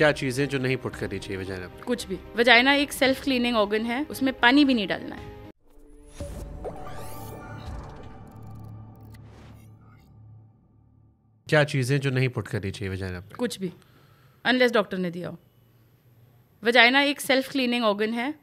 क्या चीज़ें जो नहीं पुट करनी चाहिए वजाइना में? कुछ भी। वजाइना एक सेल्फ क्लीनिंग ऑर्गन है, उसमें पानी भी नहीं डालना है। क्या चीज़ें जो नहीं पुट करनी चाहिए वजाइना में? कुछ भी, अनलेस डॉक्टर ने दिया हो। वजाइना एक सेल्फ क्लीनिंग ऑर्गन है,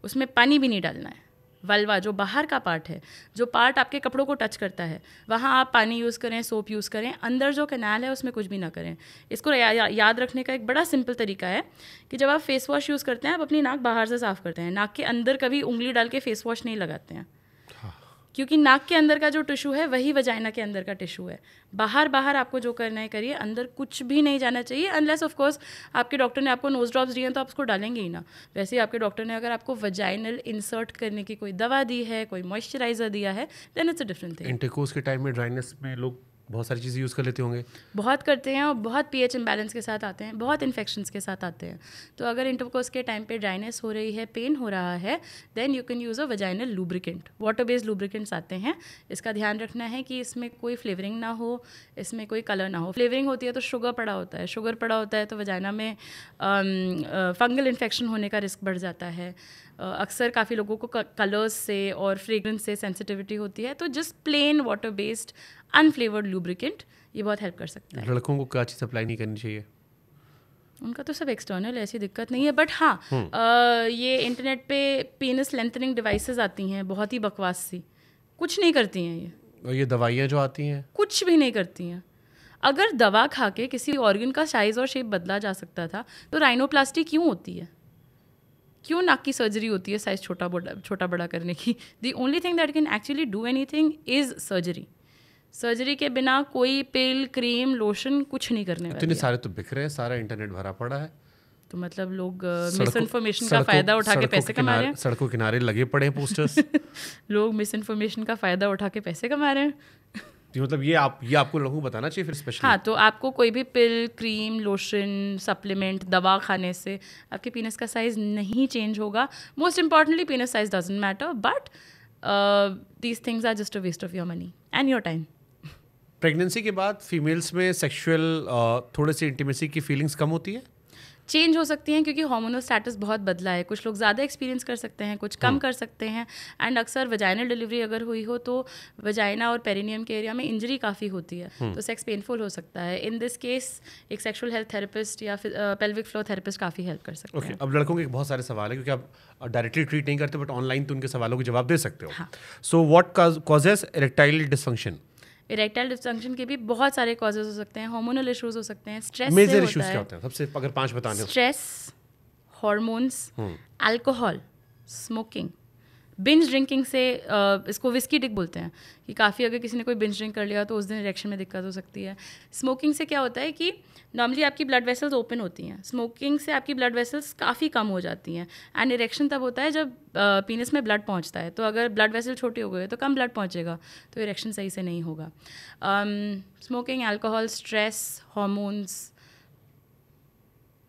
उसमें पानी भी नहीं डालना है। वल्वा जो बाहर का पार्ट है, जो पार्ट आपके कपड़ों को टच करता है, वहाँ आप पानी यूज़ करें, सोप यूज़ करें। अंदर जो कैनाल है उसमें कुछ भी ना करें। इसको याद रखने का एक बड़ा सिंपल तरीका है कि जब आप फेस वॉश यूज़ करते हैं, आप अपनी नाक बाहर से साफ़ करते हैं, नाक के अंदर कभी उंगली डाल के फेस वॉश नहीं लगाते हैं, क्योंकि नाक के अंदर का जो टिश्यू है वही वजाइना के अंदर का टिश्यू है। बाहर आपको जो करना है करिए, अंदर कुछ भी नहीं जाना चाहिए, अनलेस ऑफ कोर्स आपके डॉक्टर ने आपको नोज ड्रॉप्स दिए हैं तो आप उसको डालेंगे ही ना। वैसे ही आपके डॉक्टर ने अगर आपको वजाइनल इंसर्ट करने की कोई दवा दी है, कोई मॉइस्चराइजर दिया है, then it's a different thing. Intercourse के टाइम में ड्राइनेस में लोग बहुत सारी चीज़ें यूज़ कर लेते होंगे। बहुत करते हैं और बहुत पीएच इम्बैलेंस के साथ आते हैं, बहुत इन्फेक्शंस के साथ आते हैं। तो अगर इंटरकोर्स के टाइम पे ड्राइनेस हो रही है, पेन हो रहा है, then you can use a vaginal lubricant. Water based lubricants आते हैं। इसका ध्यान रखना है कि इसमें कोई फ्लेवरिंग ना हो, इसमें कोई कलर ना हो। फ्लेवरिंग होती है तो शुगर पड़ा होता है, शुगर पड़ा होता है तो वजाइना में फंगल इन्फेक्शन होने का रिस्क बढ़ जाता है। अक्सर काफ़ी लोगों को कलर्स से और फ्रेग्रेंस से सेंसिटिविटी होती है, तो just plain water based unflavoured lubricant ये बहुत हेल्प कर सकता है। लड़कों को क्या चीज़ अप्लाई नहीं करनी चाहिए? उनका तो सब एक्सटर्नल, ऐसी दिक्कत नहीं है। बट हाँ, ये इंटरनेट पे पेनिस लेंथनिंग डिवाइसेस आती हैं, बहुत ही बकवास सी, कुछ नहीं करती हैं ये। और ये दवाइयाँ जो आती हैं कुछ भी नहीं करती हैं। अगर दवा खा के किसी ऑर्गन का साइज़ और शेप बदला जा सकता था तो राइनोप्लास्टी क्यों होती है? क्यों नाक की सर्जरी होती है साइज़ छोटा बड़ा करने की? The only thing that can actually do anything is surgery. Surgery के बिना कोई पिल, क्रीम, लोशन कुछ नहीं करने वाली। इतने सारे तो बिक रहे हैं, सारा इंटरनेट भरा पड़ा है। तो मतलब लोग मिस इन्फॉर्मेशन का फ़ायदा उठा के पैसे कमा रहे हैं। सड़कों किनारे लगे पड़े हैं पोस्टर्स। लोग मिस इन्फॉर्मेशन का फ़ायदा उठा के पैसे कमा रहे हैं। मतलब ये आपको लोगों को बताना चाहिए फिर स्पेशली। हाँ, तो आपको कोई भी पिल, क्रीम, लोशन, सप्लीमेंट, दवा खाने से आपके पीनस का साइज़ नहीं चेंज होगा। Most importantly penis size doesn't matter, but these things are just a waste of your money and your time. Pregnancy के बाद फीमेल्स में सेक्सुअल थोड़े सी इंटीमेसी की फीलिंग्स कम होती है? चेंज हो सकती हैं क्योंकि हार्मोनल स्टेटस बहुत बदला है। कुछ लोग ज़्यादा एक्सपीरियंस कर सकते हैं, कुछ कम कर सकते हैं। एंड अक्सर वजाइनल डिलीवरी अगर हुई हो तो वजाइना और पेरिनियम के एरिया में इंजरी काफ़ी होती है, तो सेक्स पेनफुल हो सकता है। इन दिस केस एक सेक्सुअल हेल्थ थेरेपिस्ट या फिर पेल्विक फ्लोर थेरेपिस्ट काफ़ी हेल्प कर सकते हैं। अब लड़कों के बहुत सारे सवाल है क्योंकि आप डायरेक्टली ट्रीट नहीं करते, बट ऑनलाइन तो उनके सवालों के जवाब दे सकते हो। So what causes erectile dysfunction? Erectile dysfunction के भी बहुत सारे कॉजेज हो सकते हैं। हार्मोनल इश्यूज हो सकते हैं, स्ट्रेस से मेजर होता इश्यूज है। क्या होते हैं सबसे, अगर 5 बताने हो? Stress, hormones, alcohol, smoking, binge drinking से इसको विस्की डिक बोलते हैं कि काफ़ी अगर किसी ने कोई बिंज ड्रिंक कर लिया तो उस दिन इरेक्शन में दिक्कत हो सकती है। स्मोकिंग से क्या होता है कि नॉर्मली आपकी ब्लड वेसल्स ओपन होती हैं, स्मोकिंग से आपकी ब्लड वेसल्स काफ़ी कम हो जाती हैं एंड इरेक्शन तब होता है जब पीनस में ब्लड पहुंचता है। तो अगर ब्लड वेसल छोटे हो गए तो कम ब्लड पहुंचेगा, तो इरेक्शन सही से नहीं होगा। स्मोकिंग, अल्कोहल, स्ट्रेस, हार्मोन्स,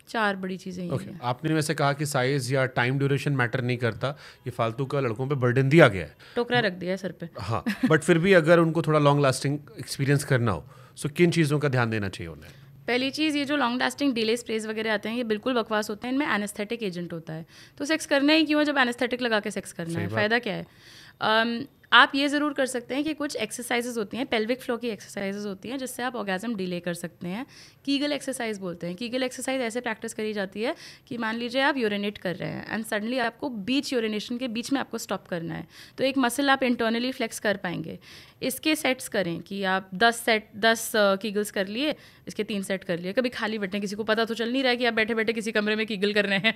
4 बड़ी चीज़ें ये हैं। आपने वैसे कहा कि साइज या टाइम ड्यूरेशन मैटर नहीं करता, ये फालतू का लड़कों पे बर्डन दिया गया है, टोकरा रख दिया है सर पे। हाँ, बट फिर भी अगर उनको थोड़ा लॉन्ग लास्टिंग एक्सपीरियंस करना हो सो किन चीज़ों का ध्यान देना चाहिए उन्हें? पहली चीज़, ये जो लॉन्ग लास्टिंग डिले स्प्रेज वगैरह आते हैं ये बिल्कुल बकवास होते हैं, इनमें एनेस्थेटिक एजेंट होता है। तो सेक्स करना ही क्यों है जब एनेस्थेटिक लगा के सेक्स करना है? फ़ायदा क्या है? आप ये ज़रूर कर सकते हैं कि कुछ एक्सरसाइजेज होती हैं, पेल्विक फ्लो की एक्सरसाइजेज होती हैं जिससे आप ऑर्गेज़म डिले कर सकते हैं। कीगल एक्सरसाइज बोलते हैं। कीगल एक्सरसाइज ऐसे प्रैक्टिस करी जाती है कि मान लीजिए आप यूरिनेट कर रहे हैं एंड सडनली आपको बीच यूरिनेशन के बीच में आपको स्टॉप करना है, तो एक मसल आप इंटरनली फ्लेक्स कर पाएंगे। इसके सेट्स करें कि आप 10 कीगल्स कर लिए, इसके 3 सेट कर लिए। कभी खाली बैठे, किसी को पता तो चल नहीं रहा है कि आप बैठे बैठे किसी कमरे में कीगल कर रहे हैं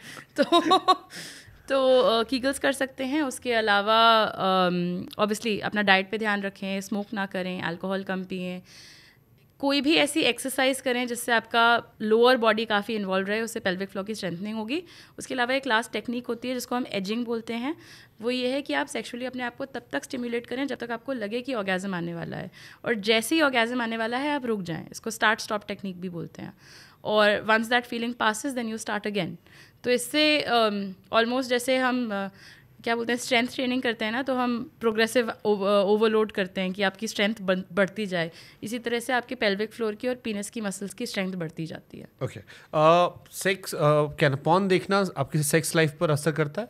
तो कीगल्स कर सकते हैं। उसके अलावा ऑब्वियसली अपना डाइट पे ध्यान रखें, स्मोक ना करें, अल्कोहल कम पिएं, कोई भी ऐसी एक्सरसाइज करें जिससे आपका लोअर बॉडी काफ़ी इन्वॉल्व रहे, उससे पेल्विक फ्लोर की स्ट्रेंथनिंग होगी। उसके अलावा एक लास्ट टेक्निक होती है जिसको हम एजिंग बोलते हैं। वो ये है कि आप सेक्सुअली अपने आप को तब तक स्टिमुलेट करें जब तक आपको लगे कि ऑर्गेज़म आने वाला है, और जैसे ही ऑर्गेज़म आने वाला है आप रुक जाएं। इसको स्टार्ट स्टॉप टेक्निक भी बोलते हैं। और once that feeling passes then you start again. तो इससे ऑलमोस्ट जैसे हम क्या बोलते हैं स्ट्रेंथ ट्रेनिंग करते हैं ना, तो हम प्रोग्रेसिव ओवरलोड करते हैं कि आपकी स्ट्रेंथ बढ़ती जाए, इसी तरह से आपके पेल्विक फ्लोर की और पीनस की मसल्स की स्ट्रेंथ बढ़ती जाती है। ओके, सेक्स क्या पॉर्न देखना आपकी सेक्स लाइफ पर असर करता है?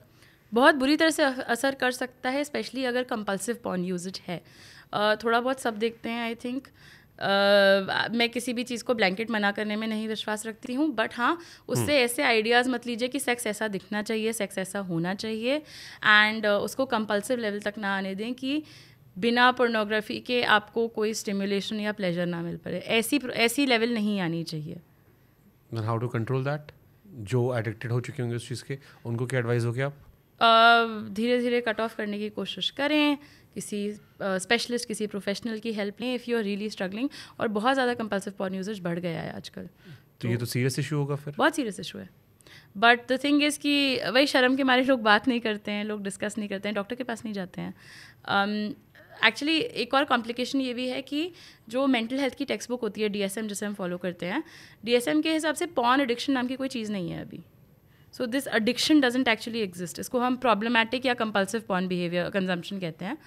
बहुत बुरी तरह से असर कर सकता है, स्पेशली अगर कंपल्सिव पॉर्न यूजेज है। थोड़ा बहुत सब देखते हैं आई थिंक। मैं किसी भी चीज़ को ब्लैंकेट मना करने में नहीं विश्वास रखती हूँ, बट हाँ उससे ऐसे आइडियाज़ मत लीजिए कि सेक्स ऐसा दिखना चाहिए, सेक्स ऐसा होना चाहिए, एंड उसको कंपल्सिव लेवल तक ना आने दें कि बिना पोर्नोग्राफी के आपको कोई स्टिमुलेशन या प्लेजर ना मिल पाए। ऐसी लेवल नहीं आनी चाहिए। How to control that? जो एडिक्टेड हो चुके होंगे उस चीज़ के, उनको क्या एडवाइस होगी आप? धीरे धीरे कट ऑफ करने की कोशिश करें, किसी स्पेशलिस्ट किसी प्रोफेशनल की हेल्प लें if you are really struggling. और बहुत ज़्यादा कंपल्सिव पॉर्न यूजेज बढ़ गया है आजकल, तो ये तो सीरियस इशू होगा फिर। बहुत सीरियस इशू है। बट द थिंग इज़ कि वही शर्म के मारे लोग बात नहीं करते हैं, लोग डिस्कस नहीं करते हैं, डॉक्टर के पास नहीं जाते हैं। एक्चुअली एक और कॉम्प्लिकेशन ये भी है कि जो मेंटल हेल्थ की टेक्स्ट बुक होती है DSM, जिसे हम फॉलो करते हैं, DSM के हिसाब से पॉर्न एडिक्शन नाम की कोई चीज़ नहीं है अभी। So this addiction doesn't actually exist. इसको हम प्रॉब्लमैटिक या कंपल्सिव पॉर्न बिहेवियर कंजम्पशन कहते हैं।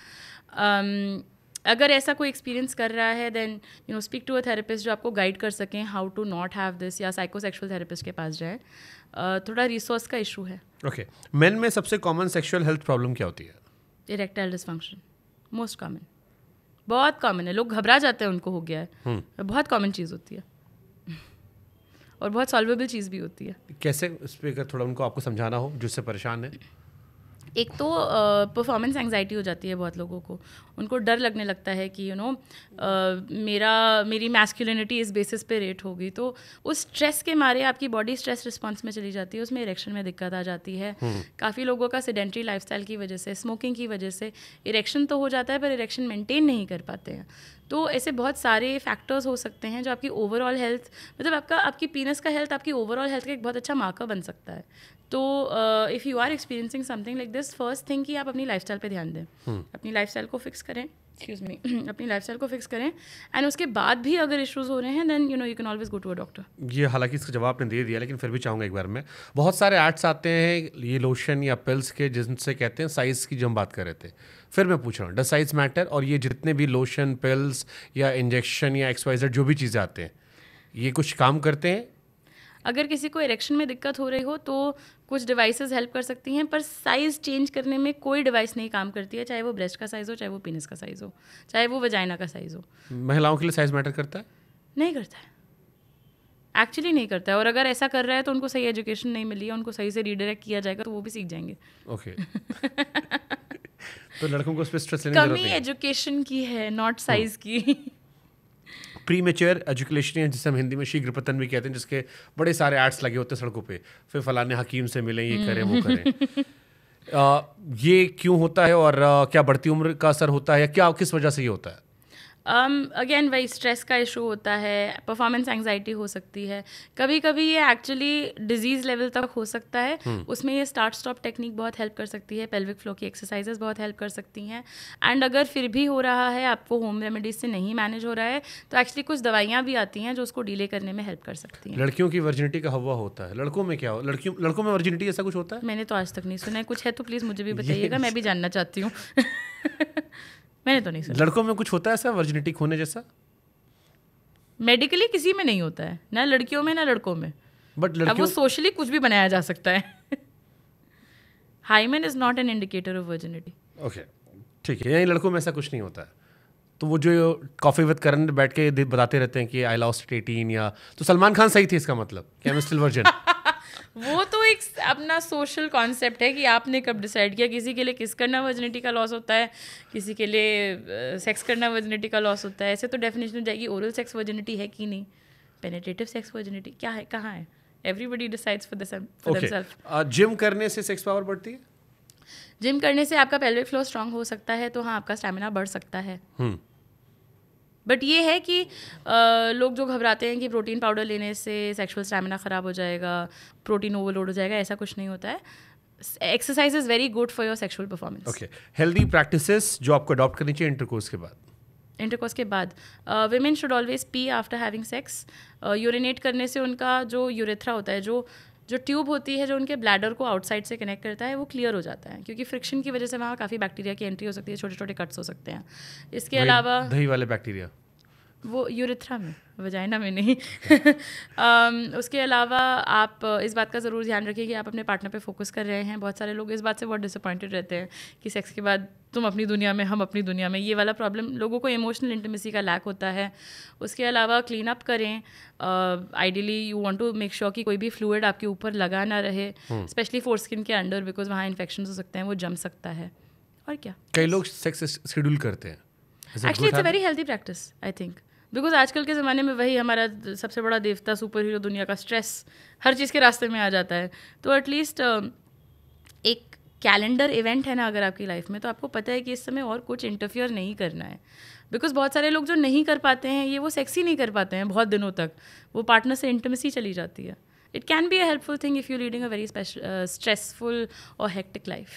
अगर ऐसा कोई एक्सपीरियंस कर रहा है then you know speak to a therapist जो आपको गाइड कर सकें how to not have this, या साइकोसेक्सुअल थेरेपिस्ट के पास जाए। थोड़ा रिसोर्स का इशू है। ओके, मेन में सबसे कॉमन सेक्सुअल हेल्थ प्रॉब्लम क्या होती है? इरेक्टाइल डिसफंक्शन, मोस्ट कॉमन, बहुत कॉमन है। लोग घबरा जाते हैं उनको हो गया है, बहुत कॉमन चीज़ होती है और बहुत सॉल्वेबल चीज़ भी होती है। कैसे इस पर अगर थोड़ा उनको आपको समझाना हो जिससे परेशान है? एक तो परफॉर्मेंस एंग्जाइटी हो जाती है बहुत लोगों को, उनको डर लगने लगता है कि यू नो मेरी मैस्कुलिनिटी इस बेसिस पे रेट होगी, तो उस स्ट्रेस के मारे आपकी बॉडी स्ट्रेस रिस्पॉन्स में चली जाती है, उसमें इरेक्शन में दिक्कत आ जाती है। काफ़ी लोगों का सेडेंट्री लाइफस्टाइल की वजह से, स्मोकिंग की वजह से इरेक्शन तो हो जाता है पर इरेक्शन मेंटेन नहीं कर पाते हैं। तो ऐसे बहुत सारे फैक्टर्स हो सकते हैं जो आपकी ओवरऑल हेल्थ, मतलब आपकी पीनस का हेल्थ आपकी ओवरऑल हेल्थ का एक बहुत अच्छा मार्कर बन सकता है। तो if you are experiencing something like this, first thing कि आप अपनी लाइफस्टाइल पे ध्यान दें, अपनी लाइफस्टाइल को फिक्स करें, एक्सक्यूज मी अपनी लाइफस्टाइल को फिक्स करें, एंड उसके बाद भी अगर इश्यूज हो रहे हैं then you know you can always go to a doctor. ये हालांकि इसका जवाब आपने दे दिया, लेकिन फिर भी चाहूँगा एक बार में, बहुत सारे एड्स आते हैं ये लोशन या पिल्स के जिनसे कहते हैं साइज़ की जो हम बात कर रहे थे, फिर मैं पूछ रहा हूँ डज साइज मैटर? और ये जितने भी लोशन, पिल्स या इंजेक्शन या XYZ जो भी चीज़ें आते हैं, ये कुछ काम करते हैं? अगर किसी को इरेक्शन में दिक्कत हो रही हो तो कुछ डिवाइसेस हेल्प कर सकती हैं, पर साइज़ चेंज करने में कोई डिवाइस नहीं काम करती है, चाहे वो ब्रेस्ट का साइज़ हो, चाहे वो पीनस का साइज़ हो, चाहे वो वजाइना का साइज़ हो। महिलाओं के लिए साइज मैटर करता है? नहीं करता है, एक्चुअली नहीं करता है। और अगर ऐसा कर रहा है तो उनको सही एजुकेशन नहीं मिली है, उनको सही से रीडायरेक्ट किया जाएगा तो वो भी सीख जाएंगे। ओके तो लड़कों को उस पर स्ट्रेस लेने की जरूरत कमी नहीं है। एजुकेशन की है, नॉट साइज की। प्रीमेच्योर एजुकेशन है जिसे हम हिंदी में शीघ्र पतन भी कहते हैं, जिसके बड़े सारे एड्स लगे होते हैं सड़कों पे, फिर फलाने हकीम से मिलें, ये करें वो करें। ये क्यों होता है और क्या बढ़ती उम्र का असर होता है या क्या किस वजह से ये होता है? अगेन वही स्ट्रेस का इशू होता है, परफॉर्मेंस एंग्जाइटी हो सकती है, कभी कभी ये एक्चुअली डिजीज़ लेवल तक हो सकता है। उसमें ये स्टार्ट स्टॉप टेक्निक बहुत हेल्प कर सकती है, पेल्विक फ्लो की एक्सरसाइजेस बहुत हेल्प कर सकती हैं। एंड अगर फिर भी हो रहा है, आपको होम रेमेडीज से नहीं मैनेज हो रहा है, तो एक्चुअली कुछ दवाइयाँ भी आती हैं जो उसको डिले करने में हेल्प कर सकती हैं। लड़कियों की वर्जिनिटी का हवा होता है, लड़कों में क्या हो? लड़कों में वर्जिनिटी ऐसा कुछ होता है? मैंने तो आज तक नहीं सुना है, कुछ है तो प्लीज़ मुझे भी बताइएगा, मैं भी जानना चाहती हूँ। मैंने तो नहीं सुना। लड़कों में कुछ होता है ऐसा वर्जिनिटी खोने जैसा? मेडिकली किसी में नहीं होता है, ना लड़कियों में ना लड़कों में, बट अब वो सोशली कुछ भी बनाया जा सकता है। Hymen is not an indicator of virginity. Okay, ठीक है, यानी लड़कों में ऐसा कुछ नहीं होता है। तो वो जो कॉफी विद करण बैठ के बताते रहते हैं कि आई लॉस्ट 18 या, तो सलमान खान सही थे इसका मतलब कि आई एम स्टिल वर्जिन। वो तो एक अपना सोशल कॉन्सेप्ट है कि आपने कब डिसाइड किया। किसी के लिए किस करना वर्जिनिटी का लॉस होता है, किसी के लिए सेक्स करना वर्जिनिटी का लॉस होता है। ऐसे तो डेफिनेशन हो जाएगी ओरल सेक्स वर्जिनिटी है कि नहीं, पेनिट्रेटिव सेक्स वर्जिनिटी क्या है, कहाँ है, everybody decides for themselves. Gym करने से सेक्स पावर बढ़ती है? जिम करने से आपका पेल्विक फ्लो स्ट्रांग हो सकता है, तो हाँ आपका स्टैमिना बढ़ सकता है। बट ये है कि लोग जो घबराते हैं कि प्रोटीन पाउडर लेने से सेक्सुअल स्टैमिना ख़राब हो जाएगा, प्रोटीन ओवरलोड हो जाएगा, ऐसा कुछ नहीं होता है। Exercise is very good for your sexual performance. Okay, healthy practices जो आपको अडॉप्ट करनी चाहिए इंटरकोर्स के बाद? इंटरकोर्स के बाद women should always pee after having sex. Urinate करने से उनका जो यूरेथ्रा होता है, जो जो ट्यूब होती है जो उनके ब्लैडर को आउटसाइड से कनेक्ट करता है वो क्लियर हो जाता है, क्योंकि फ्रिक्शन की वजह से वहाँ काफ़ी बैक्टीरिया की एंट्री हो सकती है, छोटे छोटे कट्स हो सकते हैं। इसके अलावा दही वाले बैक्टीरिया वो यूरिथ्रा में, वजाइना में नहीं। उसके अलावा आप इस बात का ज़रूर ध्यान रखिए कि आप अपने पार्टनर पे फोकस कर रहे हैं। बहुत सारे लोग इस बात से बहुत डिसअपॉइंटेड रहते हैं कि सेक्स के बाद तुम अपनी दुनिया में, हम अपनी दुनिया में। ये वाला प्रॉब्लम लोगों को इमोशनल इंटीमेसी का लैक होता है। उसके अलावा क्लीन अप करें। Ideally you want to make sure कि कोई भी फ्लूइड आपके ऊपर लगा ना रहे, स्पेशली फोर स्किन के अंडर, बिकॉज वहाँ इन्फेक्शन हो सकते हैं, वो जम सकता है। और क्या, कई लोग सेक्स शेड्यूल करते हैं। Actually it's a very healthy practice I think, because आजकल के ज़माने में वही हमारा सबसे बड़ा देवता, सुपर हीरो दुनिया का, स्ट्रेस हर चीज़ के रास्ते में आ जाता है। तो एटलीस्ट एक कैलेंडर इवेंट है ना अगर आपकी लाइफ में, तो आपको पता है कि इस समय और कुछ इंटरफियर नहीं करना है। बिकॉज बहुत सारे लोग जो नहीं कर पाते हैं ये वो सेक्स ही नहीं कर पाते हैं बहुत दिनों तक, वो पार्टनर से इंटीमेसी चली जाती है। It can be a helpful thing if you leading a very stressful और हेक्टिक लाइफ।